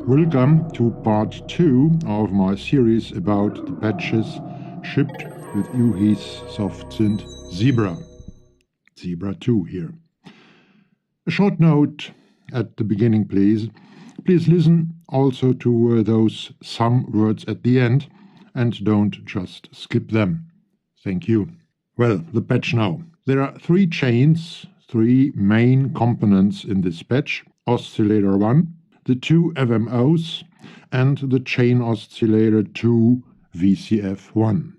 Welcome to part 2 of my series about the patches shipped with UHI's SoftSynth Zebra. Zebra 2 here. A short note at the beginning, please. Please listen also to those some words at the end and don't just skip them. Thank you. Well, the patch now. There are three chains, three main components in this patch. Oscillator 1, the two FMOs, and the chain oscillator 2 VCF1.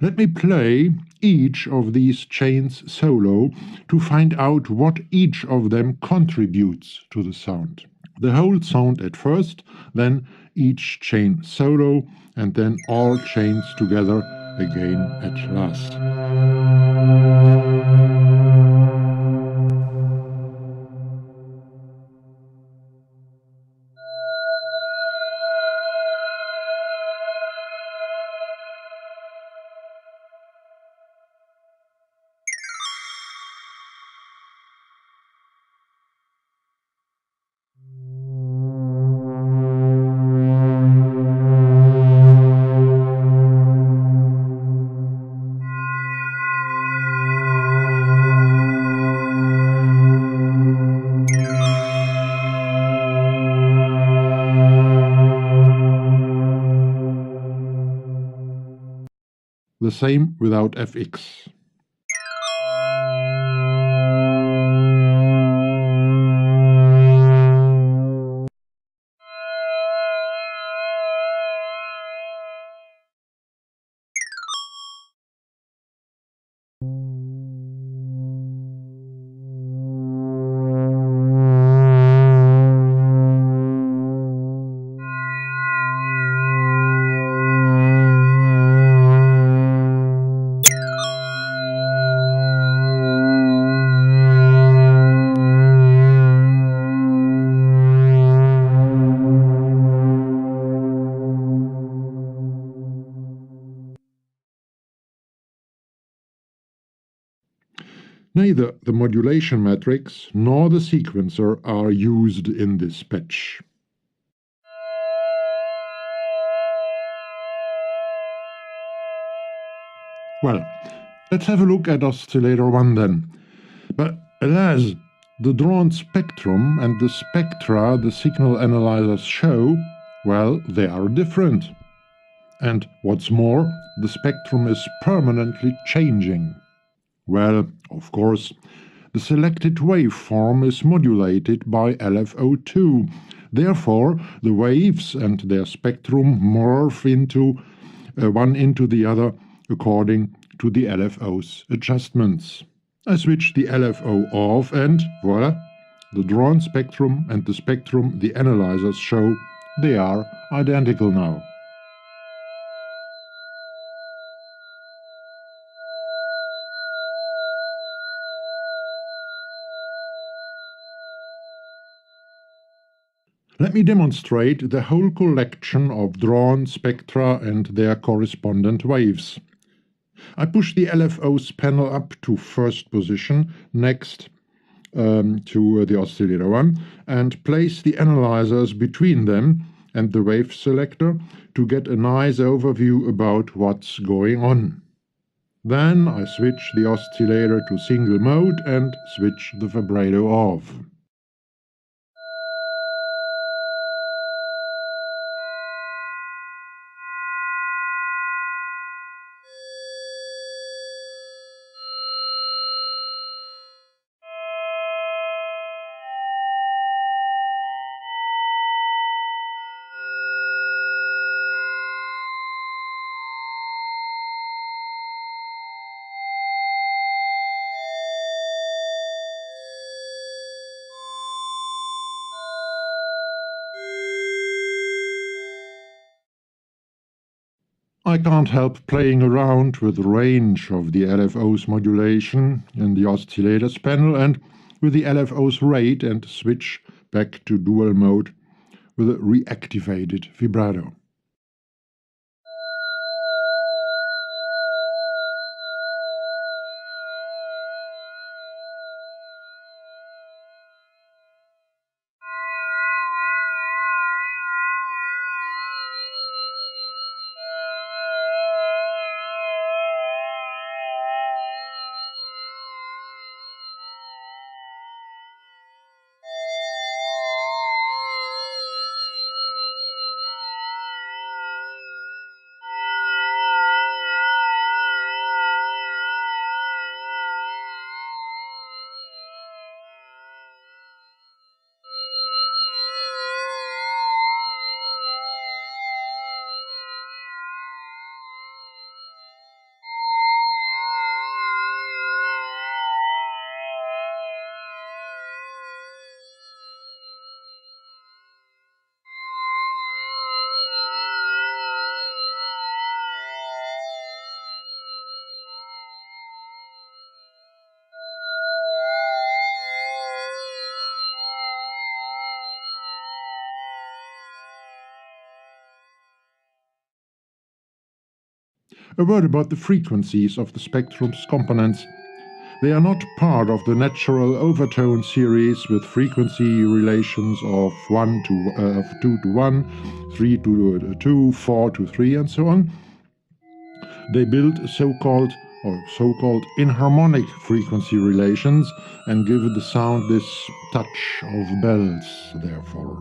Let me play each of these chains solo to find out what each of them contributes to the sound. The whole sound at first, then each chain solo, and then all chains together again at last. The same without FX. Neither the modulation matrix nor the sequencer are used in this patch. Well, let's have a look at oscillator 1 then. But alas, the drawn spectrum and the spectra the signal analyzers show, well, they are different. And what's more, the spectrum is permanently changing. Well, of course, the selected waveform is modulated by LFO2. Therefore, the waves and their spectrum morph into one into the other according to the LFO's adjustments. I switch the LFO off and voila, the drawn spectrum and the spectrum the analyzers show, they are identical now. Let me demonstrate the whole collection of drawn spectra and their correspondent waves. I push the LFO's panel up to first position next to the oscillator 1 and place the analyzers between them and the wave selector to get a nice overview about what's going on. Then I switch the oscillator to single mode and switch the vibrato off. I can't help playing around with the range of the LFO's modulation in the oscillators panel and with the LFO's rate and switch back to dual mode with a reactivated vibrato. A word about the frequencies of the spectrum's components. They are not part of the natural overtone series with frequency relations of 2 to 1, 3 to 2, 4 to 3, and so on. They build so-called inharmonic frequency relations and give the sound this touch of bells, therefore.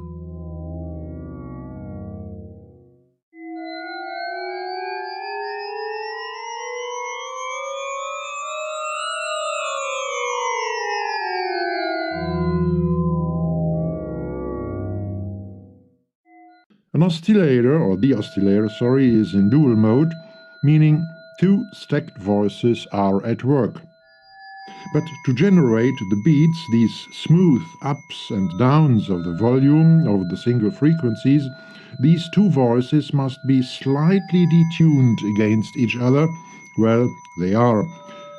An oscillator, or the oscillator, is in dual mode, meaning two stacked voices are at work. But to generate the beats, these smooth ups and downs of the volume of the single frequencies, these two voices must be slightly detuned against each other. Well, they are.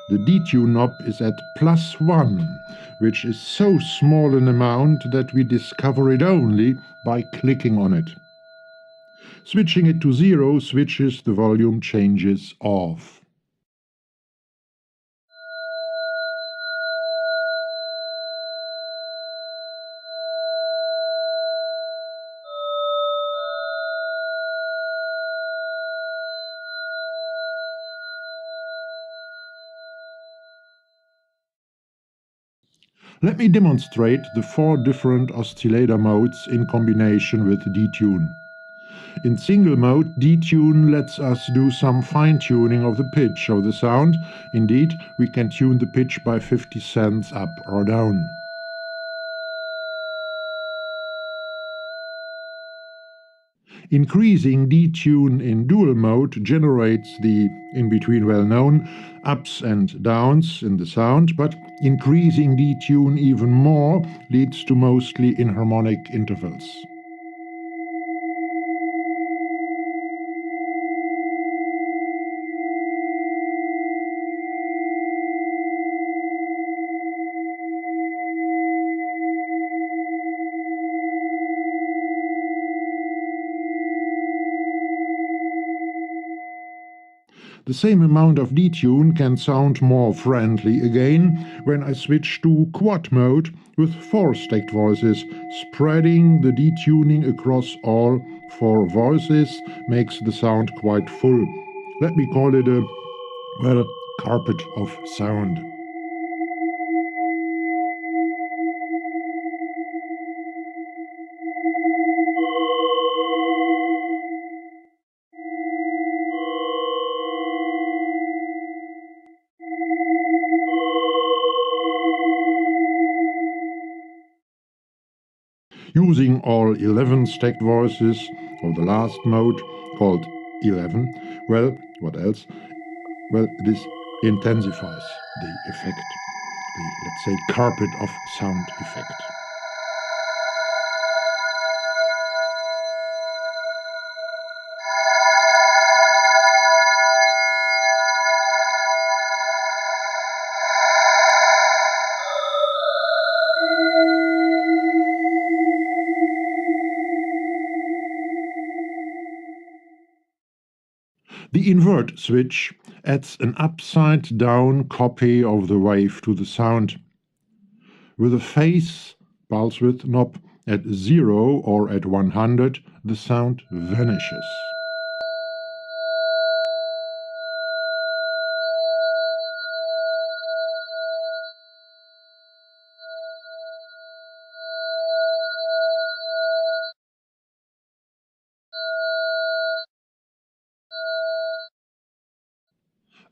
The detune knob is at +1, which is so small an amount that we discover it only by clicking on it. Switching it to 0 switches the volume changes off. Let me demonstrate the 4 different oscillator modes in combination with detune. In single mode, detune lets us do some fine-tuning of the pitch of the sound. Indeed, we can tune the pitch by 50 cents up or down. Increasing detune in dual mode generates the, in between well-known, ups and downs in the sound, but increasing detune even more leads to mostly inharmonic intervals. The same amount of detune can sound more friendly again when I switch to quad mode with 4 stacked voices. Spreading the detuning across all 4 voices makes the sound quite full. Let me call it a, well, carpet of sound. Using all 11 stacked voices of the last mode, called 11, well, what else? Well, this intensifies the effect, the, let's say, carpet of sound effect. The invert switch adds an upside-down copy of the wave to the sound. With a phase pulse width knob at 0 or at 100, the sound vanishes.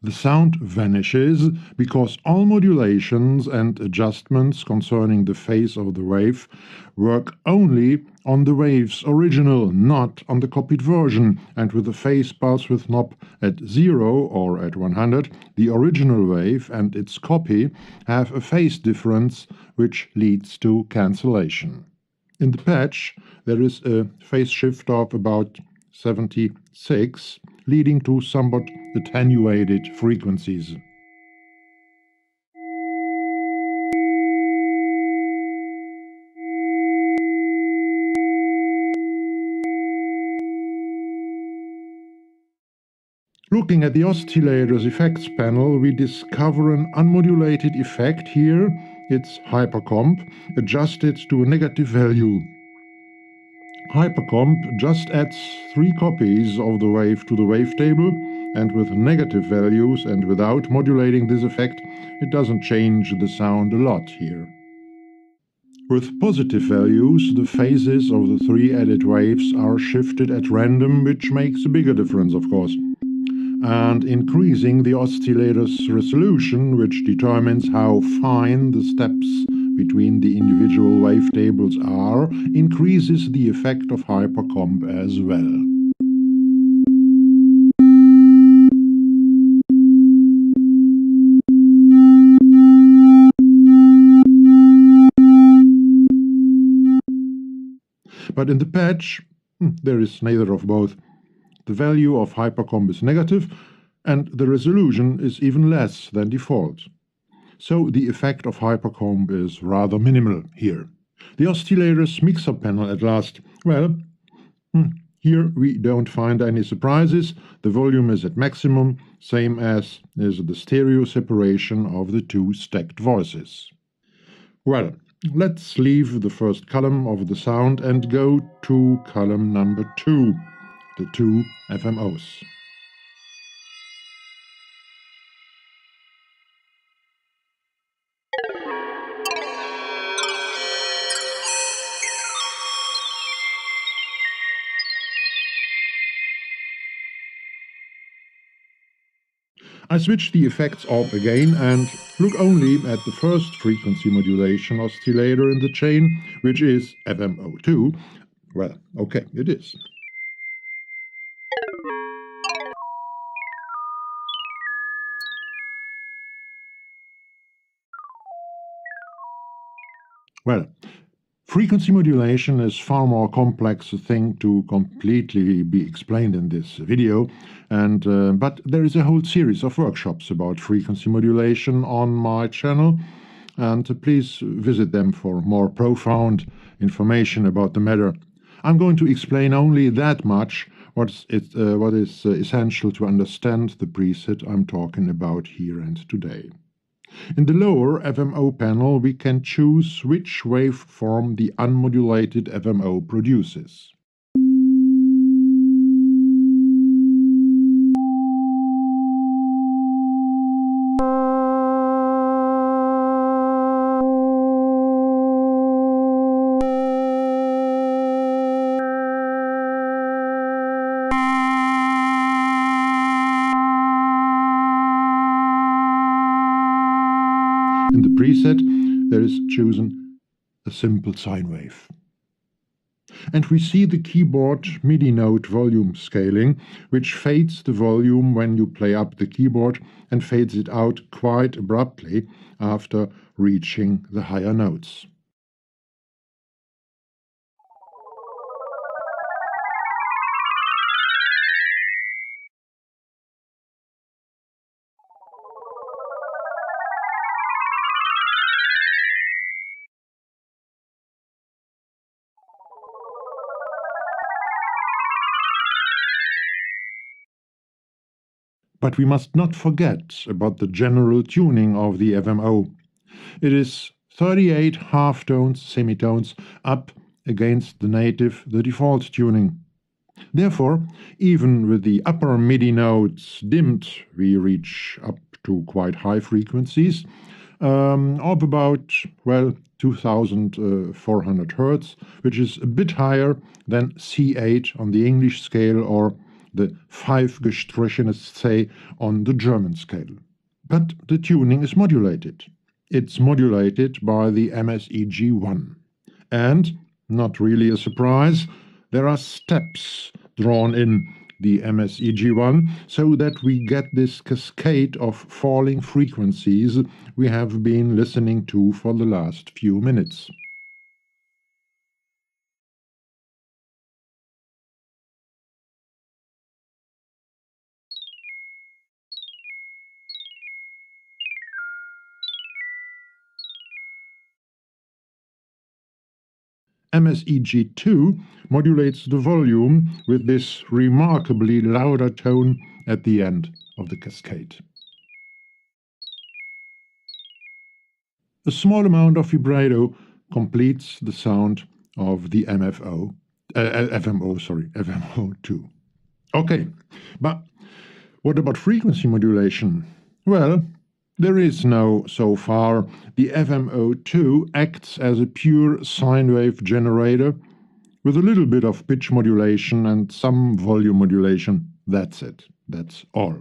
The sound vanishes because all modulations and adjustments concerning the phase of the wave work only on the wave's original, not on the copied version, and with the phase pulse width knob at 0 or at 100, the original wave and its copy have a phase difference which leads to cancellation. In the patch, there is a phase shift of about 76, leading to somewhat attenuated frequencies. looking at the oscillator's effects panel, we discover an unmodulated effect here. It's Hypercomb, adjusted to a negative value. Hypercomb just adds 3 copies of the wave to the wavetable, and with negative values and without modulating this effect, it doesn't change the sound a lot here. With positive values, the phases of the 3 added waves are shifted at random, which makes a bigger difference, of course. And increasing the oscillator's resolution, which determines how fine the steps between the individual wavetables are, increases the effect of Hypercomb as well. But in the patch, there is neither of both. The value of Hypercomb is negative, and the resolution is even less than default. So the effect of Hypercomb is rather minimal here. The oscillator's mixer panel at last. Well, here we don't find any surprises. The volume is at maximum, same as is the stereo separation of the 2 stacked voices. Well, let's leave the first column of the sound and go to column number 2, the 2 FMOs. I switch the effects off again and look only at the first frequency modulation oscillator in the chain, which is FMO2. Well, okay, it is. Well, frequency modulation is far more complex a thing to completely be explained in this video, but there is a whole series of workshops about frequency modulation on my channel, and please visit them for more profound information about the matter. I'm going to explain only that much, what is essential to understand the preset I'm talking about here and today. In the lower FMO panel, we can choose which waveform the unmodulated FMO produces. In the preset, there is chosen a simple sine wave. And we see the keyboard MIDI note volume scaling, which fades the volume when you play up the keyboard and fades it out quite abruptly after reaching the higher notes. But we must not forget about the general tuning of the FMO. It is 38 half-tones, semitones, up against the default tuning. Therefore, even with the upper MIDI notes dimmed, we reach up to quite high frequencies of about, 2400 Hz, which is a bit higher than C8 on the English scale or the 5 gestrichenes C on the German scale. But the tuning is modulated. It's modulated by the MSEG1. And, not really a surprise, there are steps drawn in the MSEG1 so that we get this cascade of falling frequencies we have been listening to for the last few minutes. MSEG2 modulates the volume with this remarkably louder tone at the end of the cascade. A small amount of vibrato completes the sound of the FMO2. Okay, but what about frequency modulation? Well, there is no so far. The FMO2 acts as a pure sine wave generator with a little bit of pitch modulation and some volume modulation. That's it. That's all.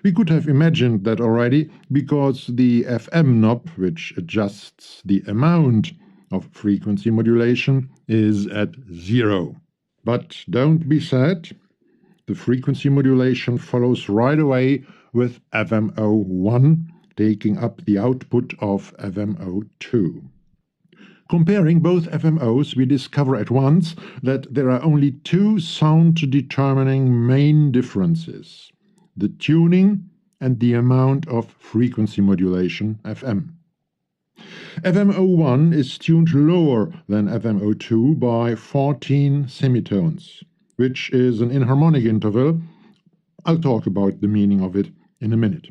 We could have imagined that already, because the FM knob, which adjusts the amount of frequency modulation, is at 0. But don't be sad. The frequency modulation follows right away with FMO1, taking up the output of FMO2. Comparing both FMOs, we discover at once that there are only two sound-determining main differences: the tuning and the amount of frequency modulation, FM. FMO1 is tuned lower than FMO2 by 14 semitones, which is an inharmonic interval. I'll talk about the meaning of it in a minute.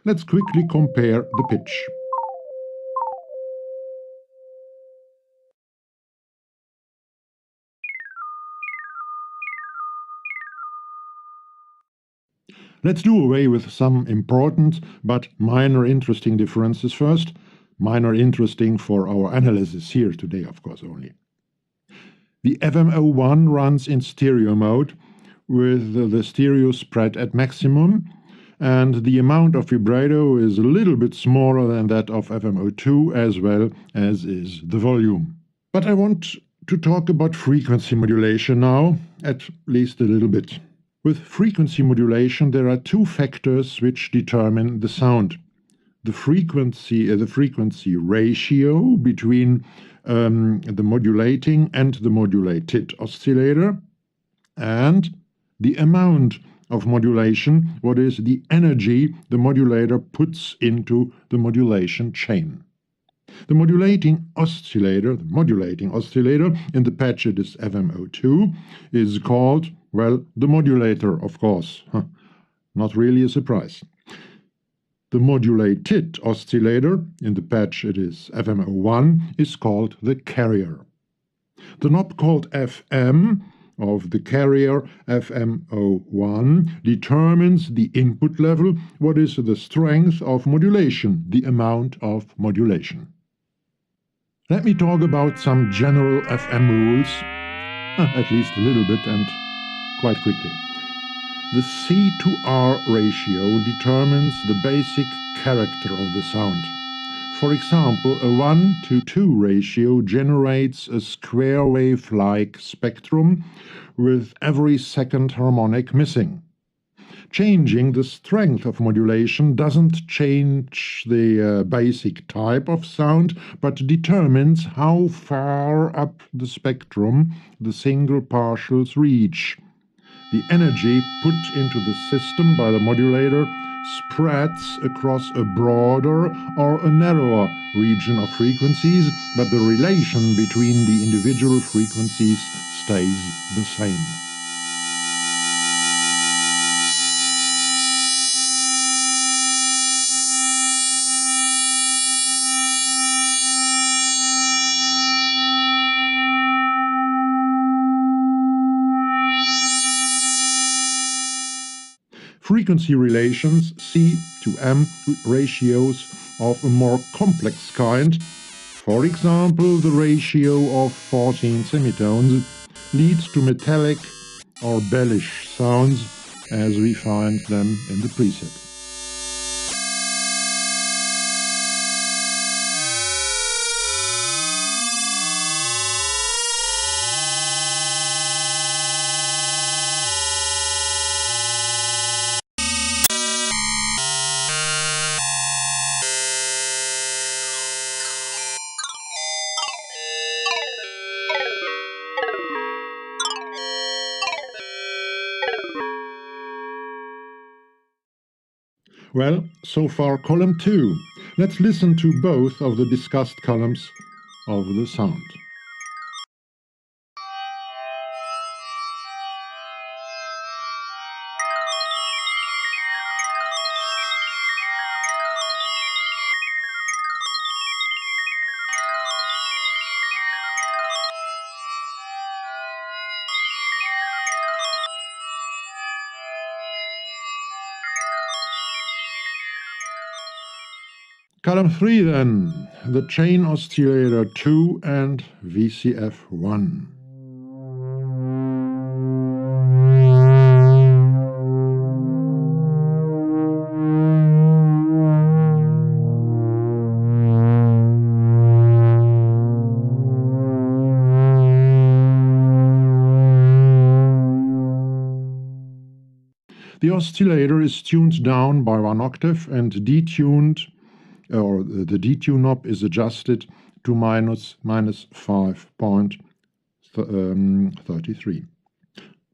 Let's quickly compare the pitch. Let's do away with some important but minor interesting differences first. Minor interesting for our analysis here today, of course, only. The FMO1 runs in stereo mode with the stereo spread at maximum, and the amount of vibrato is a little bit smaller than that of FMO2, as well as is the volume. But I want to talk about frequency modulation now, at least a little bit. With frequency modulation, there are two factors which determine the sound. The frequency ratio between the modulating and the modulated oscillator, and the amount of modulation, what is the energy the modulator puts into the modulation chain. The modulating oscillator, in the patch it is FMO2, is called, well, the modulator, of course. Not really a surprise. The modulated oscillator, in the patch it is FMO1, is called the carrier. The knob called FM of the carrier FMO1 determines the input level, what is the strength of modulation, the amount of modulation. Let me talk about some general FM rules, at least a little bit and quite quickly. The C to R ratio determines the basic character of the sound. For example, a 1:2 ratio generates a square wave-like spectrum with every second harmonic missing. Changing the strength of modulation doesn't change the basic type of sound, but determines how far up the spectrum the single partials reach. The energy put into the system by the modulator spreads across a broader or a narrower region of frequencies, but the relation between the individual frequencies stays the same. Frequency relations, C to M ratios of a more complex kind, for example the ratio of 14 semitones, leads to metallic or bellish sounds as we find them in the preset. Well, so far column 2. Let's listen to both of the discussed columns of the sound. Column 3 then, the chain oscillator 2 and VCF 1. The oscillator is tuned down by 1 octave and detuned, or the detune knob is adjusted to minus 5.33.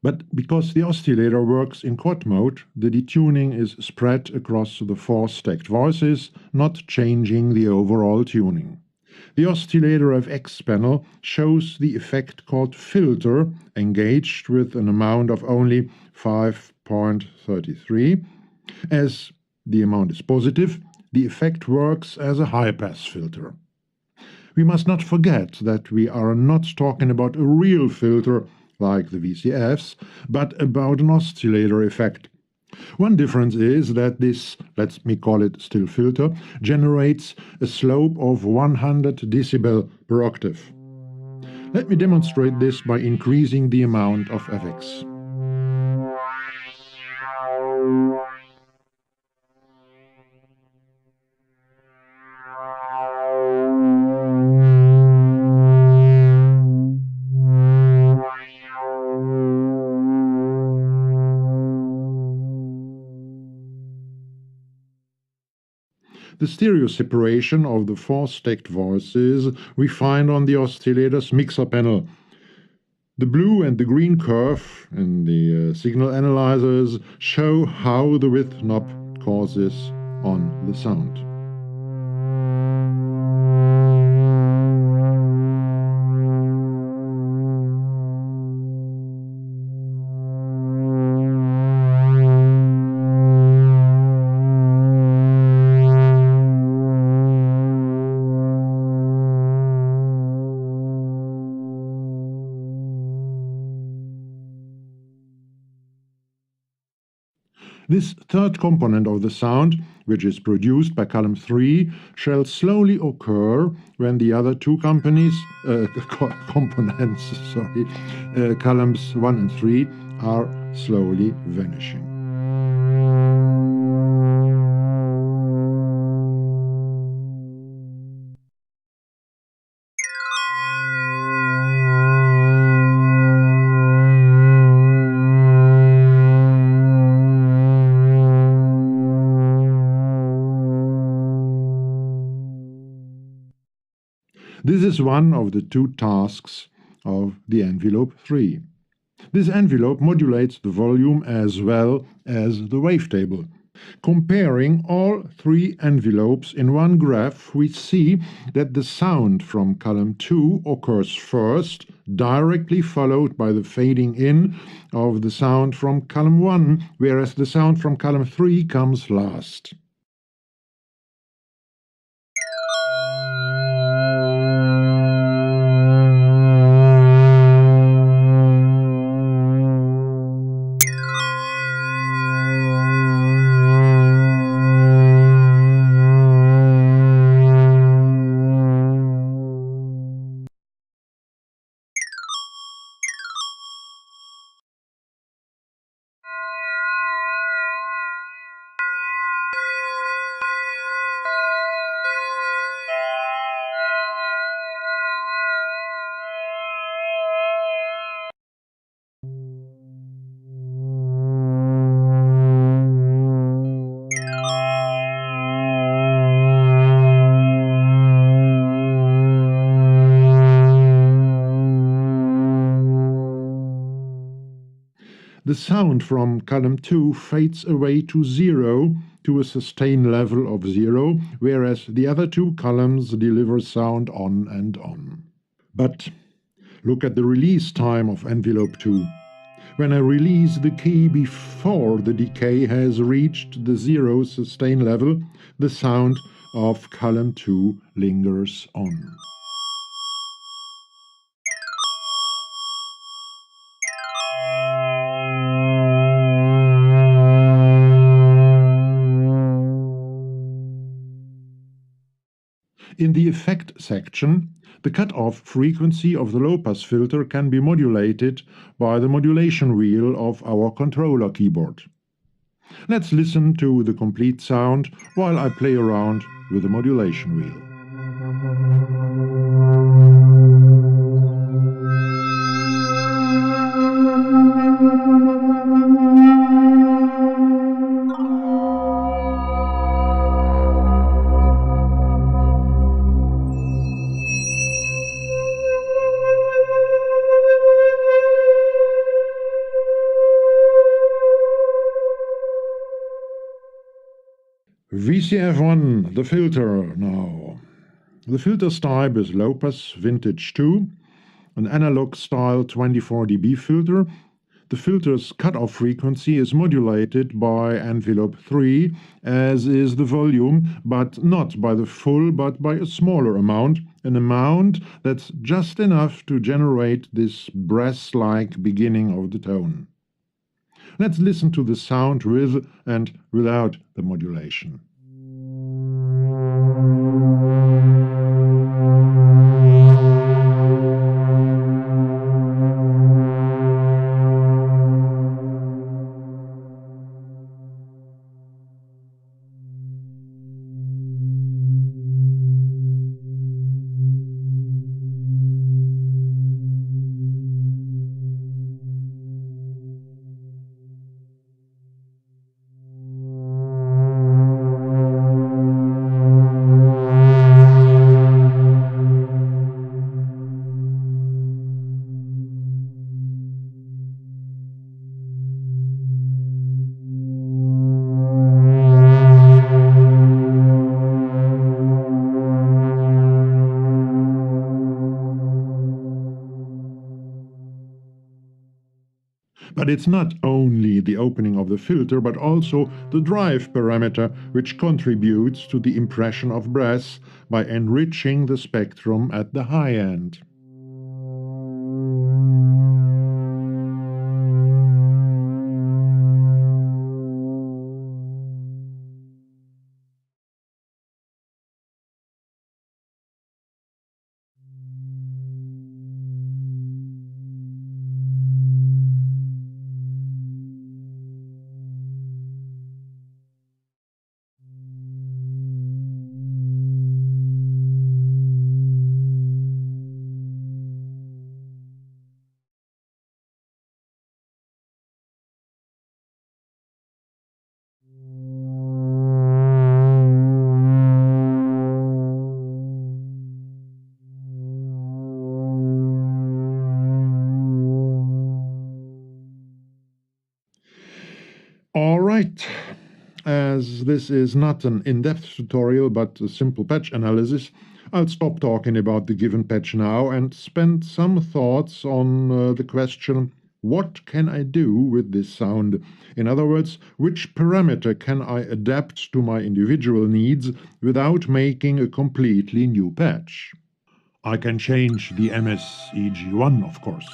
But because the oscillator works in quad mode, the detuning is spread across the 4 stacked voices, not changing the overall tuning. The oscillator FX panel shows the effect called filter engaged with an amount of only 5.33. As the amount is positive, the effect works as a high-pass filter. We must not forget that we are not talking about a real filter like the VCFs, but about an oscillator effect. One difference is that this, let me call it still filter, generates a slope of 100 decibel per octave. Let me demonstrate this by increasing the amount of FX. The stereo separation of the 4 stacked voices we find on the oscillator's mixer panel. The blue and the green curve in the signal analyzers show how the width knob causes on the sound. This third component of the sound, which is produced by column 3, shall slowly occur when the other two components, columns 1 and 3, are slowly vanishing. This is one of the 2 tasks of the envelope 3. This envelope modulates the volume as well as the wavetable. Comparing all 3 envelopes in one graph, we see that the sound from column 2 occurs first, directly followed by the fading in of the sound from column 1, whereas the sound from column 3 comes last. The sound from column 2 fades away to 0, to a sustained level of 0, whereas the other 2 columns deliver sound on and on. But look at the release time of envelope 2. When I release the key before the decay has reached the 0 sustained level, the sound of column 2 lingers on. In the effect section, the cutoff frequency of the low-pass filter can be modulated by the modulation wheel of our controller keyboard. Let's listen to the complete sound while I play around with the modulation wheel. VCF1, the filter now. The filter's type is low-pass vintage 2, an analog style 24 dB filter. The filter's cutoff frequency is modulated by envelope 3, as is the volume, but not by the full, but by a smaller amount, an amount that's just enough to generate this brass-like beginning of the tone. Let's listen to the sound with and without the modulation. But it's not only the opening of the filter, but also the drive parameter, which contributes to the impression of brass by enriching the spectrum at the high end. All right, as this is not an in-depth tutorial but a simple patch analysis, I'll stop talking about the given patch now and spend some thoughts on the question, what can I do with this sound? In other words, which parameter can I adapt to my individual needs without making a completely new patch? I can change the MSEG1, of course.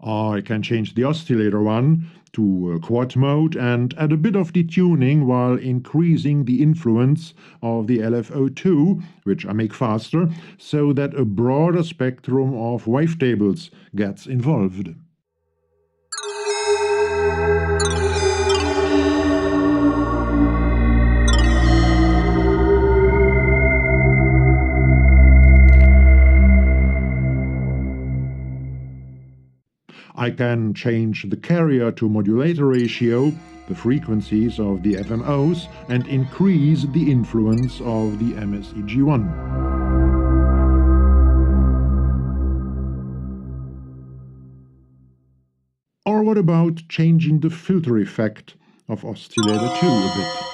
I can change the oscillator one to quad mode and add a bit of detuning while increasing the influence of the LFO2, which I make faster, so that a broader spectrum of wavetables gets involved. I can change the carrier to modulator ratio, the frequencies of the FMOs, and increase the influence of the MSEG1. Or what about changing the filter effect of oscillator 2 a bit?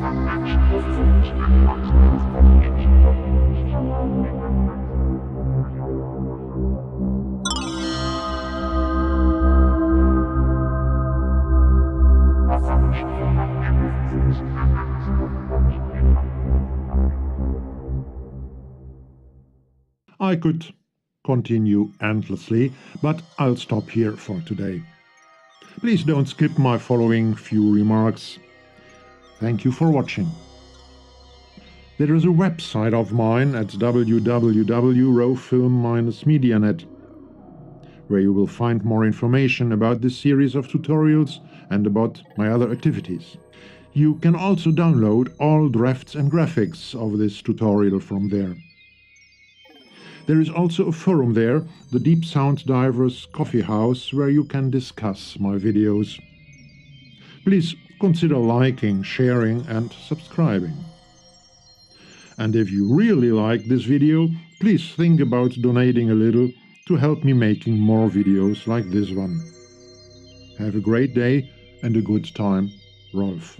I could continue endlessly, but I'll stop here for today. Please don't skip my following few remarks. Thank you for watching. There is a website of mine at www.rofilm-medianet, where you will find more information about this series of tutorials and about my other activities. You can also download all drafts and graphics of this tutorial from there. There is also a forum there, the Deep Sound Divers Coffee House, where you can discuss my videos. Please consider liking, sharing and subscribing. And if you really like this video, please think about donating a little to help me making more videos like this one. Have a great day and a good time, Rolf.